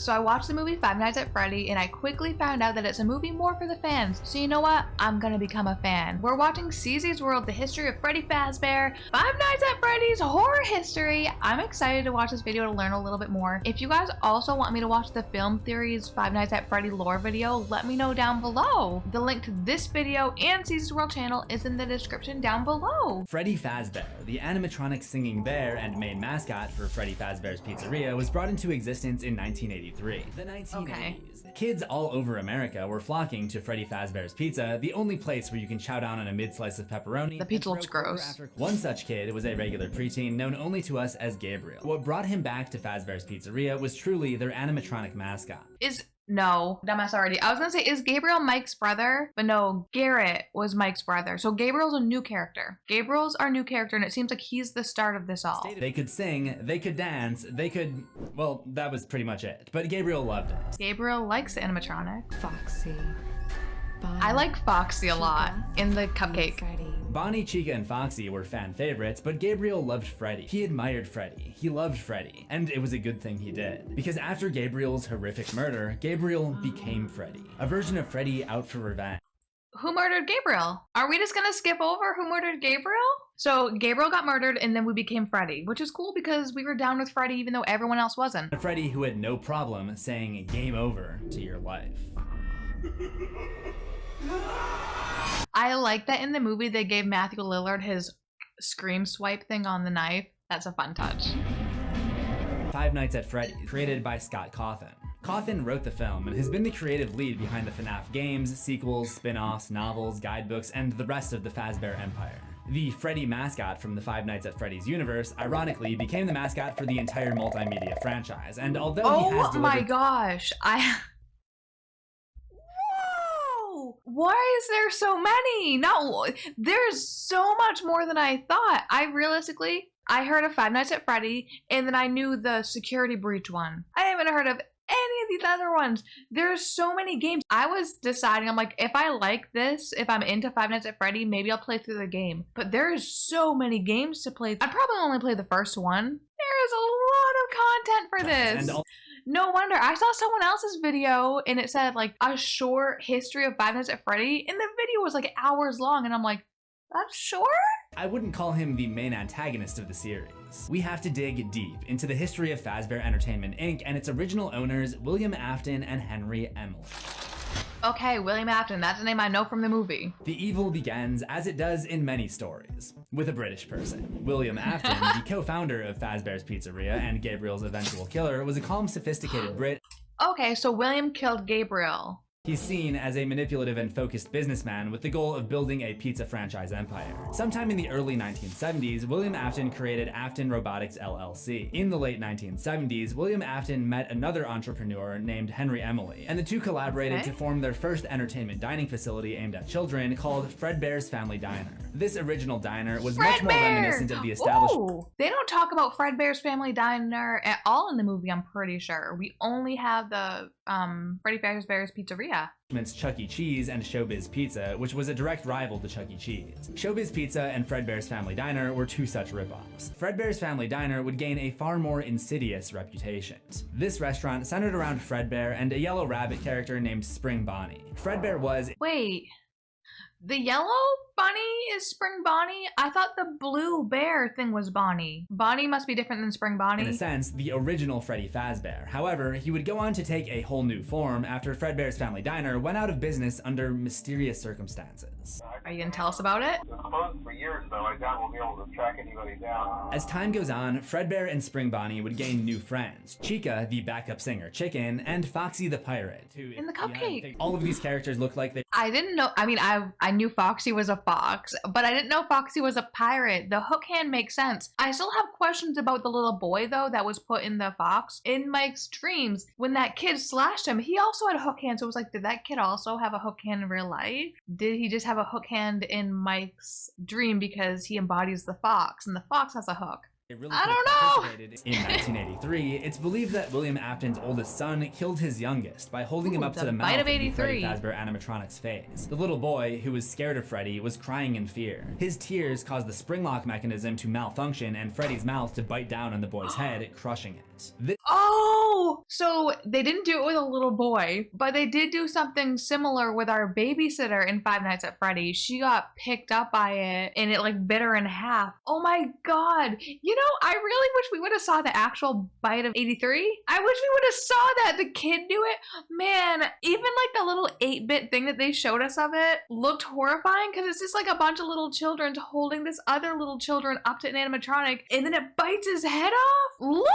So I watched the movie Five Nights at Freddy and I quickly found out that it's a movie more for the fans. So you know what? I'm gonna become a fan. We're watching CZsWorld, the history of Freddy Fazbear, Five Nights at Freddy's horror history. I'm excited to watch this video to learn a little bit more. If you guys also want me to watch the Film Theories Five Nights at Freddy lore video, let me know down below. The link to this video and CZsWorld channel is in the description down below. Freddy Fazbear, the animatronic singing bear and main mascot for Freddy Fazbear's Pizzeria, was brought into existence in 1983. The 1980s. Okay. Kids all over America were flocking to Freddy Fazbear's Pizza, the only place where you can chow down on a mid-slice of pepperoni. The pizza looks gross. One such kid was a regular preteen known only to us as Gabriel. What brought him back to Fazbear's Pizzeria was truly their animatronic mascot. No, dumbass already. I was gonna say, is Gabriel Mike's brother? But no, Garrett was Mike's brother. So Gabriel's a new character. Gabriel's our new character, and it seems like he's the start of this all. They could sing, they could dance, they could... well, that was pretty much it. But Gabriel loved it. Gabriel likes the animatronic. Foxy. Bonnie, I like Foxy a lot Chica, in the cupcake. Freddy. Bonnie, Chica, and Foxy were fan favorites, but Gabriel loved Freddy. He admired Freddy. He loved Freddy. And it was a good thing he did. Because after Gabriel's horrific murder, Gabriel became Freddy. A version of Freddy out for revenge. Who murdered Gabriel? Are we just gonna skip over who murdered Gabriel? So Gabriel got murdered and then we became Freddy, which is cool because we were down with Freddy even though everyone else wasn't. A Freddy who had no problem saying game over to your life. I like that in the movie they gave Matthew Lillard his scream swipe thing on the knife. That's a fun touch. Five Nights at Freddy's, created by Scott Cawthon. Cawthon wrote the film and has been the creative lead behind the FNAF games, sequels, spin-offs, novels, guidebooks, and the rest of the Fazbear empire. The Freddy mascot from the Five Nights at Freddy's universe, ironically, became the mascot for the entire multimedia franchise, and although he has delivered— Oh my gosh, why is there so many? No, there's so much more than I thought. I heard of Five Nights at Freddy, and then I knew the security breach one. I haven't heard of any of these other ones. There's so many games. I was deciding, I'm like, if I like this, if I'm into Five Nights at Freddy, maybe I'll play through the game. But there's so many games to play. I'd probably only play the first one. There is a lot of content for this. No wonder. I saw someone else's video and it said like a short history of Five Nights at Freddy, and the video was like hours long, and I'm like, that's short? I wouldn't call him the main antagonist of the series. We have to dig deep into the history of Fazbear Entertainment Inc. and its original owners, William Afton and Henry Emily. Okay, William Afton, that's a name I know from the movie. The evil begins, as it does in many stories, with a British person. William Afton, the co-founder of Fazbear's Pizzeria and Gabriel's eventual killer, was a calm, sophisticated Brit. Okay, so William killed Gabriel. He's seen as a manipulative and focused businessman with the goal of building a pizza franchise empire. Sometime in the early 1970s, William Afton created Afton Robotics LLC. In the late 1970s, William Afton met another entrepreneur named Henry Emily, and the two collaborated to form their first entertainment dining facility aimed at children called Fredbear's Family Diner. This original diner was much more reminiscent of the established— Ooh, they don't talk about Fredbear's Family Diner at all in the movie, I'm pretty sure. We only have the Freddy Fazbear's Pizzeria. Chuck E. Cheese and Showbiz Pizza, which was a direct rival to Chuck E. Cheese. Showbiz Pizza and Fredbear's Family Diner were two such ripoffs. Fredbear's Family Diner would gain a far more insidious reputation. This restaurant centered around Fredbear and a yellow rabbit character named Spring Bonnie. Fredbear was— Wait, the yellow bunny is Spring Bonnie? I thought the blue bear thing was Bonnie. Bonnie must be different than Spring Bonnie. in a sense, the original Freddy Fazbear. However, he would go on to take a whole new form after Fredbear's Family Diner went out of business under mysterious circumstances. Are you gonna tell us about it? It was closed for years, though. I doubt we'll be able to track anybody down. As time goes on, Fredbear and Spring Bonnie would gain new friends. Chica, the backup singer Chicken, and Foxy the pirate. Who, In the cupcake. all of these characters look like they— I didn't know, I mean, I knew Foxy was a fox, but I didn't know Foxy was a pirate. The hook hand makes sense. I still have questions about the little boy, though, that was put in the fox. In Mike's dreams, when that kid slashed him, he also had a hook hand, so it was like, did that kid also have a hook hand in real life? Did he just have a hook hand in Mike's dream because he embodies the fox, and the fox has a hook? I don't know! In 1983, it's believed that William Afton's oldest son killed his youngest by holding him up to the mouth of the Freddy Fazbear animatronics face. The little boy, who was scared of Freddy, was crying in fear. His tears caused the spring lock mechanism to malfunction and Freddy's mouth to bite down on the boy's head, crushing it. Oh, so they didn't do it with a little boy, but they did do something similar with our babysitter in Five Nights at Freddy's. She got picked up by it and it like bit her in half. Oh my God. You know, I really wish we would have saw the actual bite of 83. I wish we would have saw that. The kid knew it. Man, even like the little 8-bit thing that they showed us of it looked horrifying because it's just like a bunch of little children holding this other little children up to an animatronic and then it bites his head off. Look!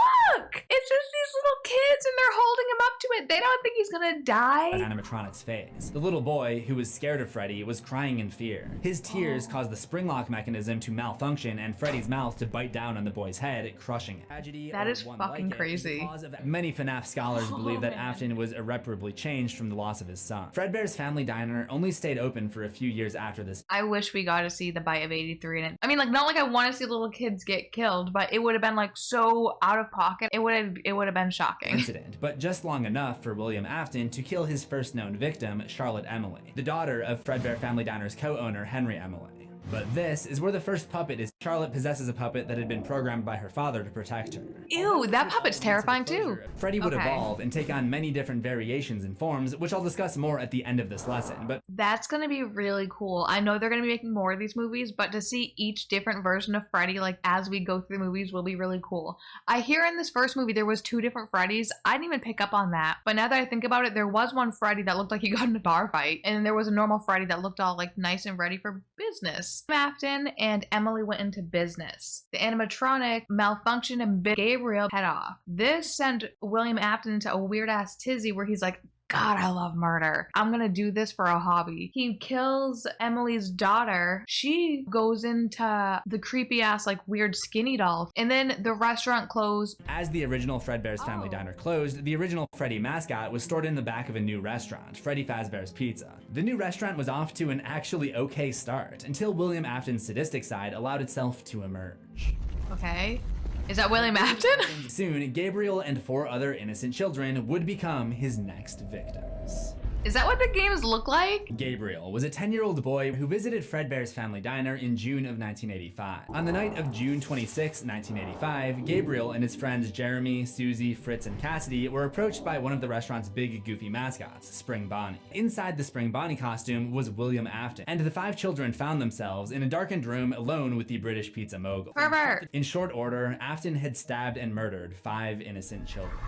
It's just these little kids and they're holding him up to it. They don't think he's gonna die. An animatronic's face. The little boy, who was scared of Freddy, was crying in fear. His tears caused the spring lock mechanism to malfunction and Freddy's mouth to bite down on the boy's head, crushing it. Tragedy, that is fucking crazy. Many FNAF scholars believe that Afton was irreparably changed from the loss of his son. Fredbear's Family Diner only stayed open for a few years after this. I wish we got to see the bite of 83 in it. I mean, like, not like I want to see little kids get killed, but it would have been like so out of pocket. It would have been shocking. Incident, but just long enough for William Afton to kill his first known victim, Charlotte Emily, the daughter of Fredbear Family Diner's co-owner Henry Emily. But this is where the first puppet is. Charlotte possesses a puppet that had been programmed by her father to protect her. Ew, that puppet's terrifying too. Freddy would evolve and take on many different variations and forms, which I'll discuss more at the end of this lesson, but that's gonna be really cool. I know they're gonna be making more of these movies, but to see each different version of Freddy, like, as we go through the movies will be really cool. I hear in this first movie there was 2 different Freddys. I didn't even pick up on that, but now that I think about it, there was one Freddy that looked like he got in a bar fight, and then there was a normal Freddy that looked all, like, nice and ready for business. Afton and Emily went into business. The animatronic malfunctioned and bit Gabriel head off. This sent William Afton into a weird ass tizzy where he's like, God, I love murder. I'm gonna do this for a hobby. He kills Emily's daughter. She goes into the creepy ass, like, weird skinny doll. And then the restaurant closed. As the original Fredbear's Family Diner closed, the original Freddy mascot was stored in the back of a new restaurant, Freddy Fazbear's Pizza. The new restaurant was off to an actually okay start until William Afton's sadistic side allowed itself to emerge. Okay. Is that William Afton? Soon, Gabriel and 4 other innocent children would become his next victims. Is that what the games look like? Gabriel was a 10-year-old boy who visited Fredbear's Family Diner in June of 1985. On the night of June 26, 1985, Gabriel and his friends Jeremy, Susie, Fritz, and Cassidy were approached by one of the restaurant's big goofy mascots, Spring Bonnie. Inside the Spring Bonnie costume was William Afton, and the 5 children found themselves in a darkened room alone with the British pizza mogul. Pervert! In short order, Afton had stabbed and murdered 5 innocent children.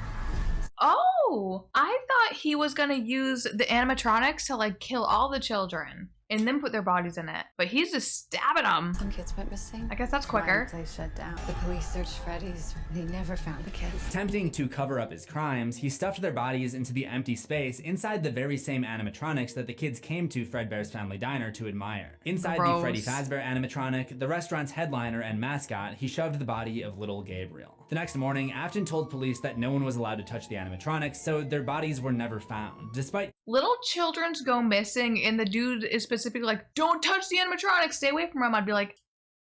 Oh, I thought he was gonna use the animatronics to, like, kill all the children and then put their bodies in it. But he's just stabbing them. Some kids went missing. I guess that's quicker. The place shut down. The police searched Freddy's. They never found the kids. Attempting to cover up his crimes, he stuffed their bodies into the empty space inside the very same animatronics that the kids came to Fredbear's Family Diner to admire. Inside Gross. the Freddy Fazbear animatronic, the restaurant's headliner and mascot, he shoved the body of little Gabriel. The next morning, Afton told police that no one was allowed to touch the animatronics, so their bodies were never found, despite Little children's go missing and the dude is specifically like, don't touch the animatronics, stay away from him. I'd be like,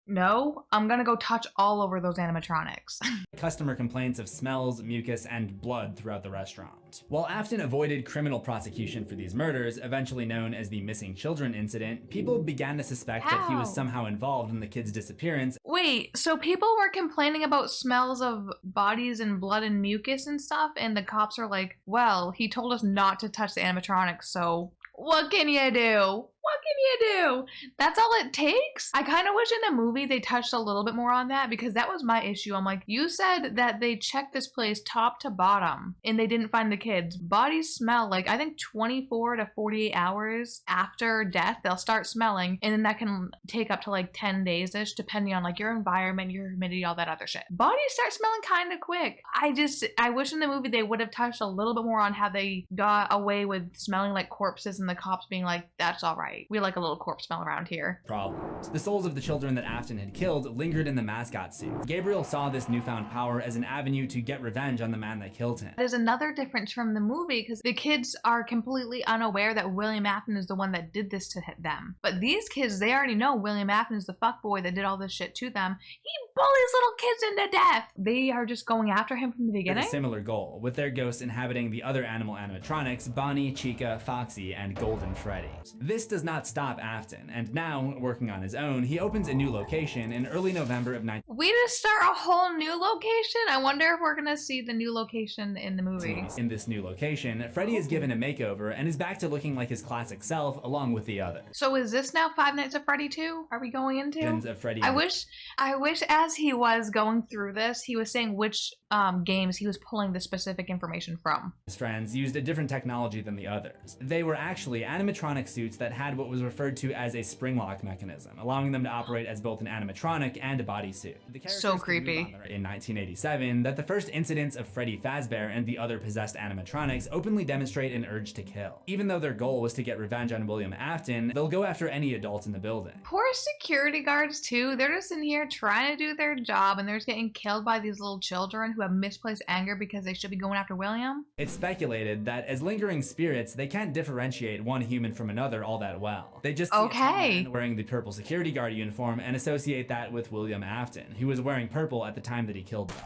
no, I'm gonna go touch all over those animatronics. customer complaints of smells, mucus, and blood throughout the restaurant. While Afton avoided criminal prosecution for these murders, eventually known as the missing children incident, people began to suspect that he was somehow involved in the kids' disappearance. Wait, so people were complaining about smells of bodies and blood and mucus and stuff, and the cops are like, well, he told us not to touch the animatronics, so what can you do? What can you do? That's all it takes? I kind of wish in the movie they touched a little bit more on that, because that was my issue. I'm like, you said that they checked this place top to bottom and they didn't find the kids. Bodies smell like, I think 24 to 48 hours after death, they'll start smelling, and then that can take up to like 10 days-ish, depending on like your environment, your humidity, all that other shit. Bodies start smelling kind of quick. I wish in the movie they would have touched a little bit more on how they got away with smelling like corpses and the cops being like, that's all right. We like a little corpse smell around here. Problems. The souls of the children that Afton had killed lingered in the mascot suit. Gabriel saw this newfound power as an avenue to get revenge on the man that killed him. There's another difference from the movie, because the kids are completely unaware that William Afton is the one that did this to them. But these kids, they already know William Afton is the fuckboy that did all this shit to them. He bullies little kids into death. They are just going after him from the beginning. With a similar goal, with their ghosts inhabiting the other animal animatronics, Bonnie, Chica, Foxy, and Golden Freddy. This does not stop Afton, and now, working on his own, he opens a new location in early November of We just start a whole new location? I wonder if we're gonna see the new location in the movie. In this new location, Freddy is given a makeover and is back to looking like his classic self along with the others. So is this now Five Nights at Freddy 2? Are we going into? Of Freddy I wish as he was going through this, he was saying which games he was pulling the specific information from. His friends used a different technology than the others. They were actually animatronic suits that had what was referred to as a spring lock mechanism, allowing them to operate as both an animatronic and a bodysuit. So creepy. In 1987, that the first incidents of Freddy Fazbear and the other possessed animatronics openly demonstrate an urge to kill. Even though their goal was to get revenge on William Afton, they'll go after any adults in the building. Poor security guards too. They're just in here trying to do their job and they're just getting killed by these little children who have misplaced anger because they should be going after William. It's speculated that as lingering spirits, they can't differentiate one human from another all that well. They just see a man wearing the purple security guard uniform and associate that with William Afton, who was wearing purple at the time that he killed them.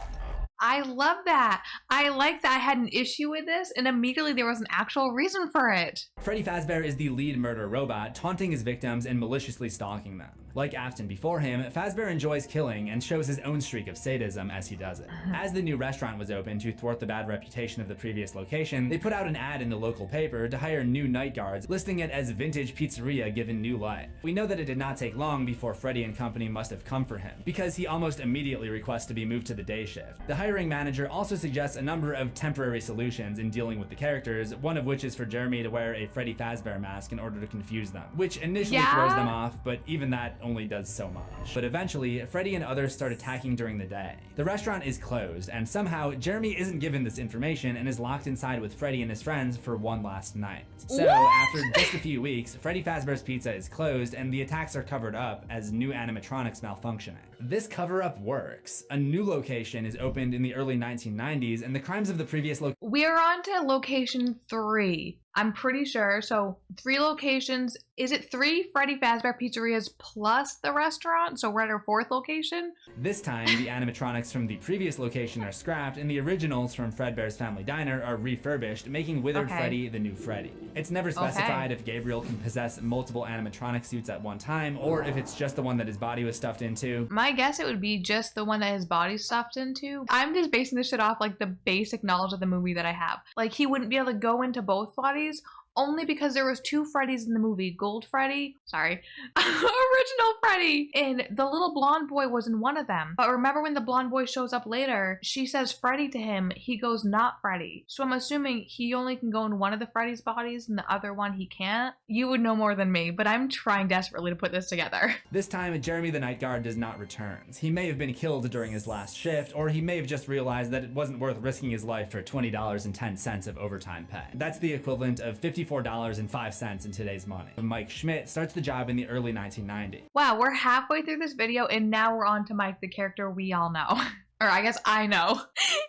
I love that. I like that I had an issue with this and immediately there was an actual reason for it. Freddy Fazbear is the lead murder robot, taunting his victims and maliciously stalking them. Like Afton before him, Fazbear enjoys killing and shows his own streak of sadism as he does it. As the new restaurant was opened to thwart the bad reputation of the previous location, they put out an ad in the local paper to hire new night guards, listing it as vintage pizzeria given new life. We know that it did not take long before Freddy and company must have come for him, because he almost immediately requests to be moved to the day shift. The hiring manager also suggests a number of temporary solutions in dealing with the characters, one of which is for Jeremy to wear a Freddy Fazbear mask in order to confuse them, which initially throws them off, but even that only does so much. But eventually, Freddy and others start attacking during the day. The restaurant is closed, and somehow Jeremy isn't given this information and is locked inside with Freddy and his friends for one last night. So after just a few weeks, Freddy Fazbear's Pizza is closed and the attacks are covered up as new animatronics malfunctioning. This cover-up works. A new location is opened in the early 1990s, and the crimes of the previous We are on to location 3. I'm pretty sure. So 3 locations. Is it 3 Freddy Fazbear pizzerias plus the restaurant? So we're at our 4th location. This time, the animatronics from the previous location are scrapped, and the originals from Fredbear's Family Diner are refurbished, making Withered Freddy the new Freddy. It's never specified if Gabriel can possess multiple animatronic suits at one time, or if it's just the one that his body was stuffed into. My guess it would be just the one that his body's stuffed into. I'm just basing this shit off like the basic knowledge of the movie that I have. Like he wouldn't be able to go into both bodies only because there was 2 Freddys in the movie. Gold Freddy, sorry, original Freddy, and the little blonde boy was in one of them. But remember when the blonde boy shows up later, she says Freddy to him, he goes not Freddy. So I'm assuming he only can go in one of the Freddy's bodies and the other one he can't. You would know more than me, but I'm trying desperately to put this together. This time, Jeremy the Night Guard does not return. He may have been killed during his last shift, or he may have just realized that it wasn't worth risking his life for $20.10 of overtime pay. That's the equivalent of $54.05 in today's money. Mike Schmidt starts the job in the early 1990s. Wow, we're halfway through this video and now we're on to Mike, the character we all know. Or I guess I know.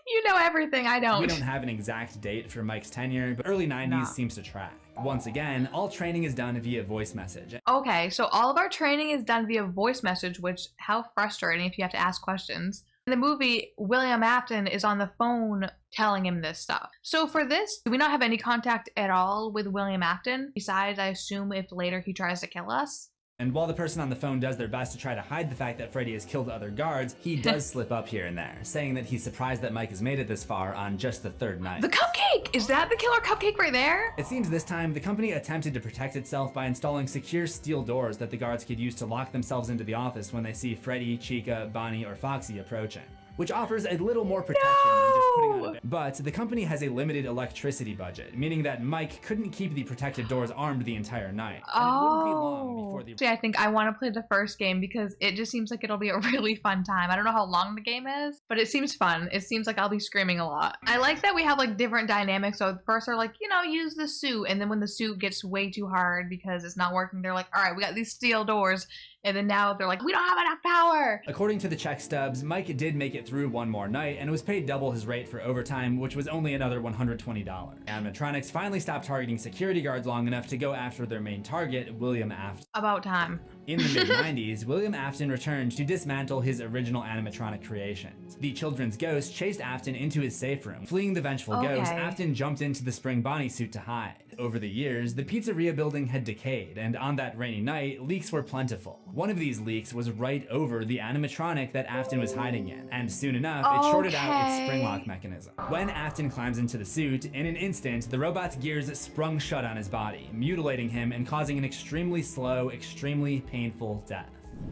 You know everything, I don't. We don't have an exact date for Mike's tenure, but early 90s seems to track. Once again, all training is done via voice message. Okay, so all of our training is done via voice message, which, how frustrating if you have to ask questions. In the movie, William Afton is on the phone telling him this stuff. So for this, do we not have any contact at all with William Afton? Besides, I assume if later he tries to kill us? And while the person on the phone does their best to try to hide the fact that Freddy has killed other guards, he does slip up here and there, saying that he's surprised that Mike has made it this far on just the 3rd night. The cupcake! Is that the killer cupcake right there? It seems this time, the company attempted to protect itself by installing secure steel doors that the guards could use to lock themselves into the office when they see Freddy, Chica, Bonnie, or Foxy approaching, which offers a little more protection than just putting on a bit. But the company has a limited electricity budget, meaning that Mike couldn't keep the protective doors armed the entire night. And it wouldn't be long before the... See, I think I want to play the first game because it just seems like it'll be a really fun time. I don't know how long the game is, but it seems fun. It seems like I'll be screaming a lot. I like that we have like different dynamics. So first they're like, you know, use the suit. And then when the suit gets way too hard because it's not working, they're like, all right, we got these steel doors. And then now they're like, we don't have enough power. According to the check stubs, Mike did make it through one more night and was paid double his rate for overtime, which was only another $120. Animatronics finally stopped targeting security guards long enough to go after their main target, William Afton. About time. In the mid-90s, William Afton returned to dismantle his original animatronic creations. The children's ghost chased Afton into his safe room. Fleeing the vengeful ghost, Afton jumped into the spring Bonnie suit to hide. Over the years, the pizzeria building had decayed, and on that rainy night, leaks were plentiful. One of these leaks was right over the animatronic that Afton was hiding in, and soon enough, it shorted out its spring lock mechanism. When Afton climbs into the suit, in an instant, the robot's gears sprung shut on his body, mutilating him and causing an extremely slow, extremely painful death.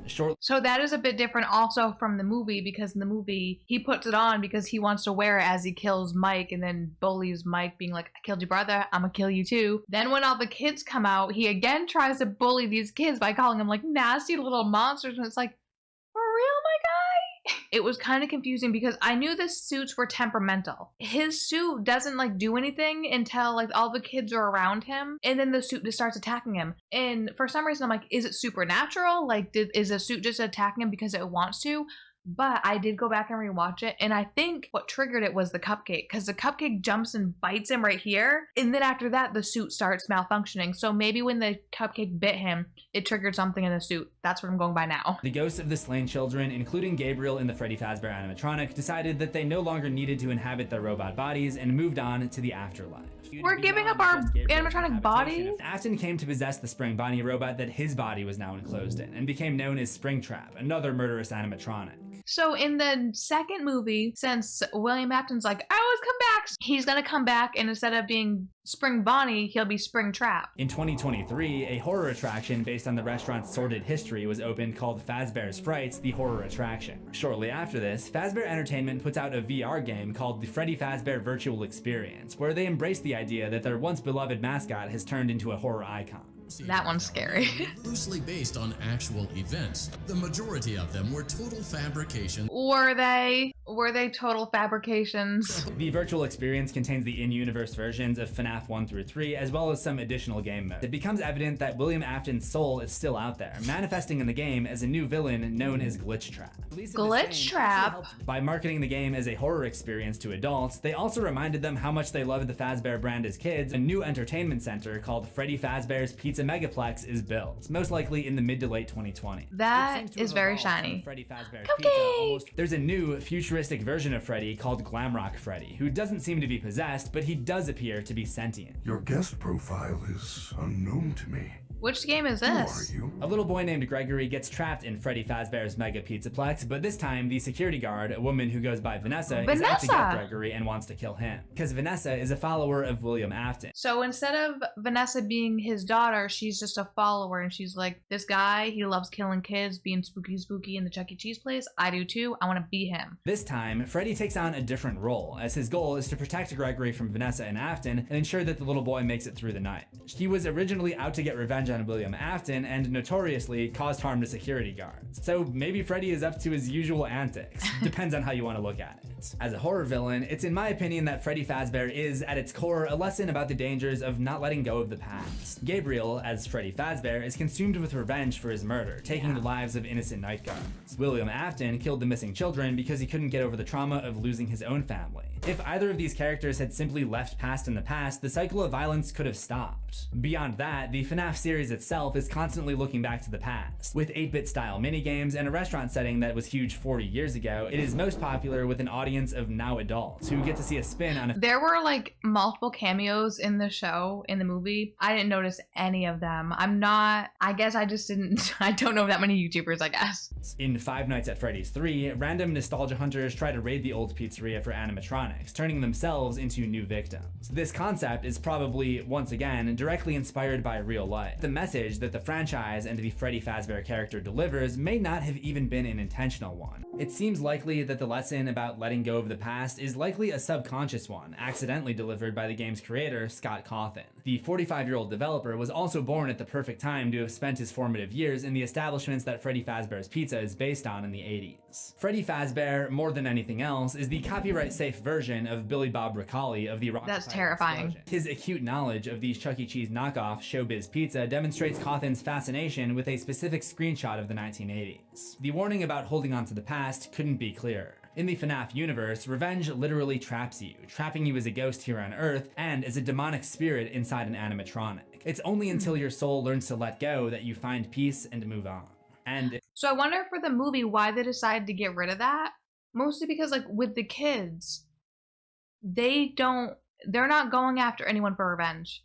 So that is a bit different also from the movie, because in the movie he puts it on because he wants to wear it as he kills Mike and then bullies Mike, being like, I killed your brother, I'm gonna kill you too. Then when all the kids come out, he again tries to bully these kids by calling them like nasty little monsters, and it's like, for real, my guy? It was kind of confusing because I knew the suits were temperamental. His suit doesn't like do anything until like all the kids are around him, and then the suit just starts attacking him. And for some reason I'm like, is it supernatural? Like, is the suit just attacking him because it wants to? But I did go back and rewatch it, and I think what triggered it was the cupcake, because the cupcake jumps and bites him right here, and then after that the suit starts malfunctioning. So maybe when the cupcake bit him, it triggered something in the suit. That's what I'm going by now. The ghosts of the slain children, including Gabriel in the Freddy Fazbear animatronic, decided that they no longer needed to inhabit their robot bodies and moved on to the afterlife. We're giving up our animatronic body? Afton came to possess the Spring Bonnie robot that his body was now enclosed in, and became known as Springtrap, another murderous animatronic. So in the second movie, since William Afton's like, I always come back, he's gonna come back, and instead of being Spring Bonnie, he'll be Springtrap. In 2023, a horror attraction based on the restaurant's sordid history was opened called Fazbear's Frights, the horror attraction. Shortly after this, Fazbear Entertainment puts out a VR game called the Freddy Fazbear Virtual Experience, where they embrace the idea that their once beloved mascot has turned into a horror icon. That one's scary. Loosely based on actual events. The majority of them were total fabrication. Were they total fabrications? The virtual experience contains the in-universe versions of FNAF 1 through 3, as well as some additional game modes. It becomes evident that William Afton's soul is still out there, manifesting in the game as a new villain known as Glitchtrap. Glitchtrap? By marketing the game as a horror experience to adults, they also reminded them how much they loved the Fazbear brand as kids. A new entertainment center called Freddy Fazbear's Pizza Megaplex is built, most likely in the mid to late 2020. That is very shiny. Freddy Fazbear's Pizza, there's a new futuristic version of Freddy called Glamrock Freddy, who doesn't seem to be possessed, but he does appear to be sentient. Your guest profile is unknown to me. Which game is this? Who are you? A little boy named Gregory gets trapped in Freddy Fazbear's Mega Pizzaplex, but this time the security guard, a woman who goes by Vanessa, is out to get Gregory and wants to kill him, because Vanessa is a follower of William Afton. So instead of Vanessa being his daughter, she's just a follower, and she's like, this guy, he loves killing kids, being spooky in the Chuck E. Cheese place. I do too. I want to be him. This time, Freddy takes on a different role, as his goal is to protect Gregory from Vanessa and Afton and ensure that the little boy makes it through the night. He was originally out to get revenge on William Afton and notoriously caused harm to security guards. So maybe Freddy is up to his usual antics. Depends on how you want to look at it. As a horror villain, it's in my opinion that Freddy Fazbear is, at its core, a lesson about the dangers of not letting go of the past. Gabriel, as Freddy Fazbear, is consumed with revenge for his murder, taking the lives of innocent night guards. William Afton killed the missing children because he couldn't get over the trauma of losing his own family. If either of these characters had simply left past in the past, the cycle of violence could have stopped. Beyond that, the FNAF series itself is constantly looking back to the past. With 8-bit style minigames and a restaurant setting that was huge 40 years ago, it is most popular with an audience of now adults who get to see a spin on a— There were like multiple cameos in the show, in the movie. I didn't notice any of them. I guess I just didn't, I don't know that many YouTubers, I guess. In Five Nights at Freddy's 3, random nostalgia hunters try to raid the old pizzeria for animatronics, turning themselves into new victims. This concept is probably, once again, directly inspired by real life. The message that the franchise and the Freddy Fazbear character delivers may not have even been an intentional one. It seems likely that the lesson about letting go of the past is likely a subconscious one, accidentally delivered by the game's creator, Scott Cawthon. The 45-year-old developer was also born at the perfect time to have spent his formative years in the establishments that Freddy Fazbear's Pizza is based on in the 80s. Freddy Fazbear, more than anything else, is the copyright-safe version of Billy Bob Ricali of the Rock. That's terrifying. Explosion. His acute knowledge of these Chuck E. Cheese knockoff Showbiz Pizza demonstrates Cawthon's fascination with a specific screenshot of the 1980s. The warning about holding on to the past couldn't be clearer. In the FNAF universe, revenge literally traps you, trapping you as a ghost here on Earth and as a demonic spirit inside an animatronic. It's only until your soul learns to let go that you find peace and move on. So I wonder for the movie why they decided to get rid of that. Mostly because, like, with the kids, they're not going after anyone for revenge.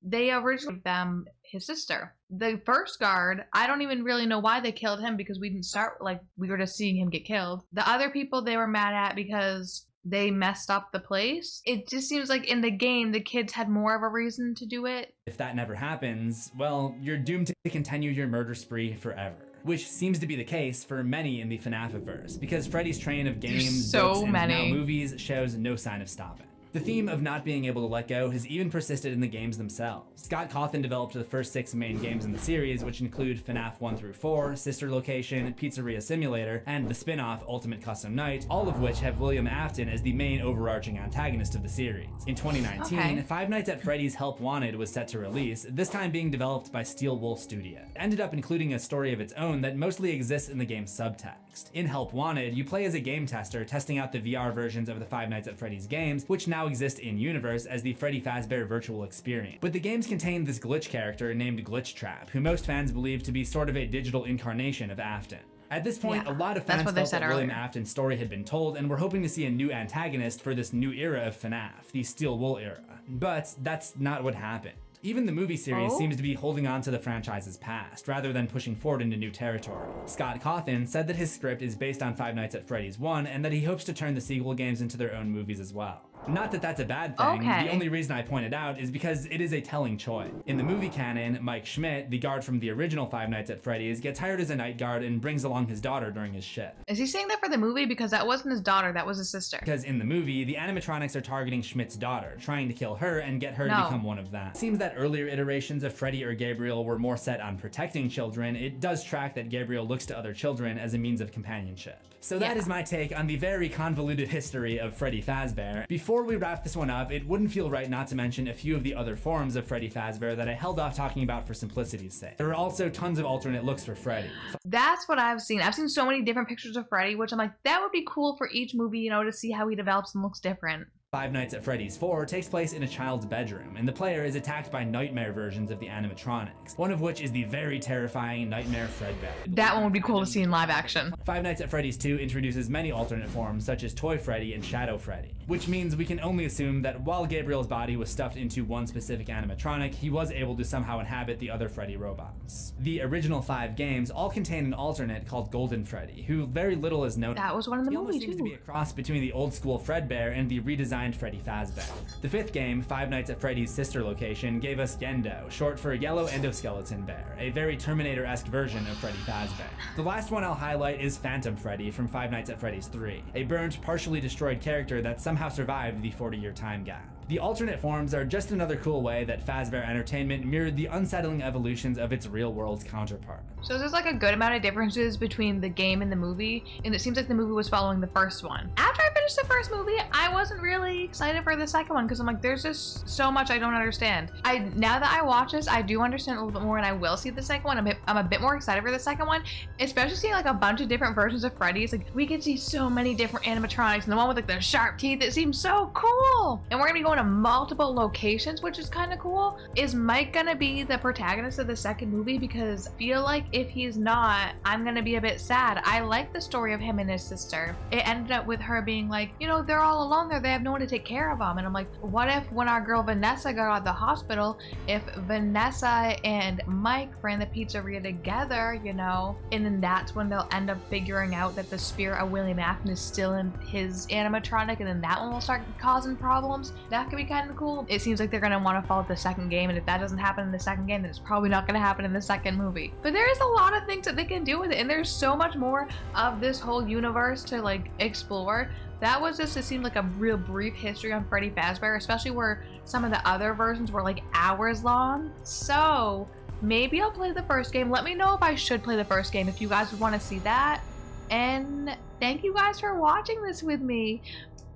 They originally gave them his sister. The first guard, I don't even really know why they killed him, because we didn't start, like, we were just seeing him get killed. The other people they were mad at because they messed up the place. It just seems like in the game, the kids had more of a reason to do it. If that never happens, well, you're doomed to continue your murder spree forever. Which seems to be the case for many in the FNAF-verse, because Freddy's train of games, books, and now movies shows no sign of stopping. The theme of not being able to let go has even persisted in the games themselves. Scott Cawthon developed the first 6 main games in the series, which include FNAF 1 through 4, Sister Location, Pizzeria Simulator, and the spin-off Ultimate Custom Night, all of which have William Afton as the main overarching antagonist of the series. In 2019, Five Nights at Freddy's Help Wanted was set to release, this time being developed by Steel Wool Studio. It ended up including a story of its own that mostly exists in the game's subtext. In Help Wanted, you play as a game tester testing out the VR versions of the Five Nights at Freddy's games, which now exist in-universe as the Freddy Fazbear virtual experience. But the games contain this glitch character named Glitch Trap, who most fans believe to be sort of a digital incarnation of Afton. At this point, a lot of fans felt that William Afton's story had been told and were hoping to see a new antagonist for this new era of FNAF, the Steel Wool era. But that's not what happened. Even the movie series seems to be holding on to the franchise's past, rather than pushing forward into new territory. Scott Cawthon said that his script is based on Five Nights at Freddy's 1, and that he hopes to turn the sequel games into their own movies as well. Not that that's a bad thing, the only reason I point it out is because it is a telling choice. In the movie canon, Mike Schmidt, the guard from the original Five Nights at Freddy's, gets hired as a night guard and brings along his daughter during his shift. Is he saying that for the movie? Because that wasn't his daughter, that was his sister. Because in the movie, the animatronics are targeting Schmidt's daughter, trying to kill her and get her to become one of them. It seems that earlier iterations of Freddy or Gabriel were more set on protecting children. It does track that Gabriel looks to other children as a means of companionship. So that is my take on the very convoluted history of Freddy Fazbear. Before we wrap this one up, it wouldn't feel right not to mention a few of the other forms of Freddy Fazbear that I held off talking about for simplicity's sake. There are also tons of alternate looks for Freddy. That's what I've seen. I've seen so many different pictures of Freddy, which I'm like, that would be cool for each movie, you know, to see how he develops and looks different. Five Nights at Freddy's 4 takes place in a child's bedroom, and the player is attacked by nightmare versions of the animatronics, one of which is the very terrifying Nightmare Fredbear. That one would be cool to see in live action. Five Nights at Freddy's 2 introduces many alternate forms, such as Toy Freddy and Shadow Freddy, which means we can only assume that while Gabriel's body was stuffed into one specific animatronic, he was able to somehow inhabit the other Freddy robots. The original 5 games all contain an alternate called Golden Freddy, who very little is known. That was one of the movies, seems to be a cross between the old school Fredbear and the redesigned Freddy Fazbear. The 5th game, Five Nights at Freddy's Sister Location, gave us Yendo, short for Yellow Endoskeleton Bear, a very Terminator-esque version of Freddy Fazbear. The last one I'll highlight is Phantom Freddy from Five Nights at Freddy's 3, a burnt, partially destroyed character that somehow survived the 40-year time gap. The alternate forms are just another cool way that Fazbear Entertainment mirrored the unsettling evolutions of its real-world counterpart. So there's like a good amount of differences between the game and the movie, and it seems like the movie was following the first one. After I finished the first movie, I wasn't really excited for the second one because I'm like, there's just so much I don't understand. Now that I watch this, I do understand a little bit more, and I will see the second one. I'm a bit more excited for the second one, especially seeing like a bunch of different versions of Freddy's. Like, we can see so many different animatronics, and the one with like the sharp teeth, it seems so cool. And we're gonna be going to multiple locations, which is kind of cool. Is Mike gonna be the protagonist of the second movie? Because I feel like if he's not, I'm gonna be a bit sad. I like the story of him and his sister. It ended up with her being like, you know, they're all alone there, they have no one to take care of them. And I'm like, what if when our girl Vanessa got out of the hospital, if Vanessa and Mike ran the pizzeria together, you know, and then that's when they'll end up figuring out that the spirit of William Afton is still in his animatronic, and then that one will start causing problems. That could be kind of cool. It seems like they're gonna want to follow the second game, and if that doesn't happen in the second game, then it's probably not gonna happen in the second movie. But there is a lot of things that they can do with it, and there's so much more of this whole universe to like explore. That was just, it seemed like a real brief history on Freddy Fazbear, especially where some of the other versions were like hours long. So maybe I'll play the first game. Let me know if I should play the first game if you guys would want to see that. And thank you guys for watching this with me.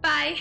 Bye.